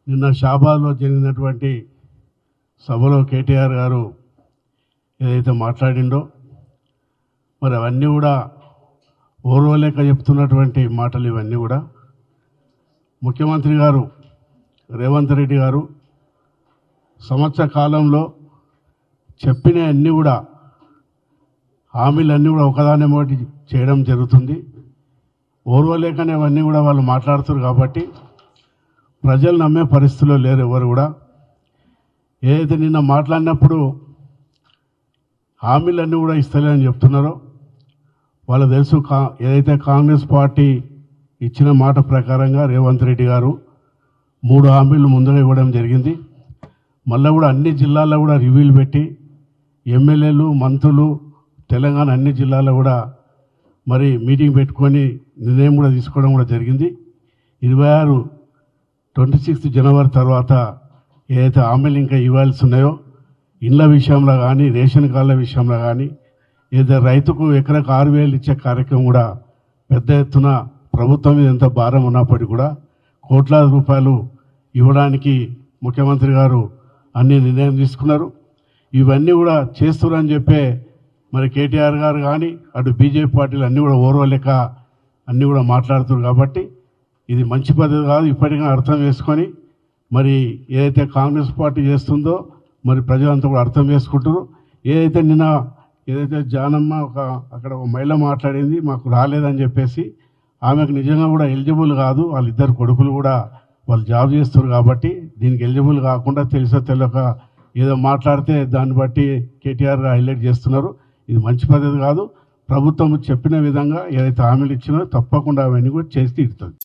నిన్న షాబాద్లో జరిగినటువంటి సభలో కేటీఆర్ గారు ఏదైతే మాట్లాడిండో మరి అవన్నీ కూడా ఓర్వలేక చెప్తున్నటువంటి మాటలు ఇవన్నీ కూడా ముఖ్యమంత్రి గారు రేవంత్ రెడ్డి గారు సంవత్సర కాలంలో చెప్పిన అన్నీ కూడా హామీలన్నీ కూడా ఒకదాని ఒకటి చేయడం జరుగుతుంది. ఓర్వలేకనే అవన్నీ కూడా వాళ్ళు మాట్లాడుతారు కాబట్టి ప్రజలు నమ్మే పరిస్థితిలో లేరు ఎవరు కూడా. ఏదైతే నిన్న మాట్లాడినప్పుడు హామీలన్నీ కూడా ఇస్తలేదని చెప్తున్నారో వాళ్ళు తెలుసు. ఏదైతే కాంగ్రెస్ పార్టీ ఇచ్చిన మాట ప్రకారంగా రేవంత్ రెడ్డి గారు 3 హామీలు ముందుగా ఇవ్వడం జరిగింది. మళ్ళీ కూడా అన్ని జిల్లాల్లో కూడా రివ్యూలు పెట్టి ఎమ్మెల్యేలు మంత్రులు తెలంగాణ అన్ని జిల్లాల్లో కూడా మరి మీటింగ్ పెట్టుకొని నిర్ణయం కూడా తీసుకోవడం కూడా జరిగింది. 26 జనవరి తర్వాత ఏదైతే హామీలు ఇంకా ఇవ్వాల్సి ఉన్నాయో ఇండ్ల విషయంలో కానీ రేషన్ కార్డుల విషయంలో కానీ ఏదైతే రైతుకు ఎకరకు 6,000 ఇచ్చే కార్యక్రమం కూడా పెద్ద ఎత్తున ప్రభుత్వం మీద ఎంత భారం ఉన్నప్పటికీ కూడా కోట్లాది రూపాయలు ఇవ్వడానికి ముఖ్యమంత్రి గారు అన్ని నిర్ణయం తీసుకున్నారు. ఇవన్నీ కూడా చేస్తున్నారని చెప్పే మరి కేటీఆర్ గారు కానీ అటు బీజేపీ పార్టీలు అన్నీ కూడా ఓర్వలేక అన్నీ కూడా మాట్లాడుతున్నారు. కాబట్టి ఇది మంచి పద్ధతి కాదు. ఇప్పటికైనా అర్థం చేసుకొని మరి ఏదైతే కాంగ్రెస్ పార్టీ చేస్తుందో మరి ప్రజలంతా కూడా అర్థం చేసుకుంటారు. ఏదైతే నిన్న జానమ్మ అక్కడ ఒక మహిళ మాట్లాడింది మాకు రాలేదని చెప్పేసి, ఆమెకు నిజంగా కూడా ఎలిజిబుల్ కాదు. వాళ్ళిద్దరు కొడుకులు కూడా వాళ్ళు జాబ్ చేస్తారు కాబట్టి దీనికి ఎలిజిబుల్ కాకుండా తెలుసో తెలియక ఏదో మాట్లాడితే దాన్ని బట్టి కేటీఆర్ హైలైట్ చేస్తున్నారు. ఇది మంచి పద్ధతి కాదు. ప్రభుత్వం చెప్పిన విధంగా ఏదైతే హామీలు ఇచ్చినో తప్పకుండా అవన్నీ కూడా చేసి తీరుతుంది.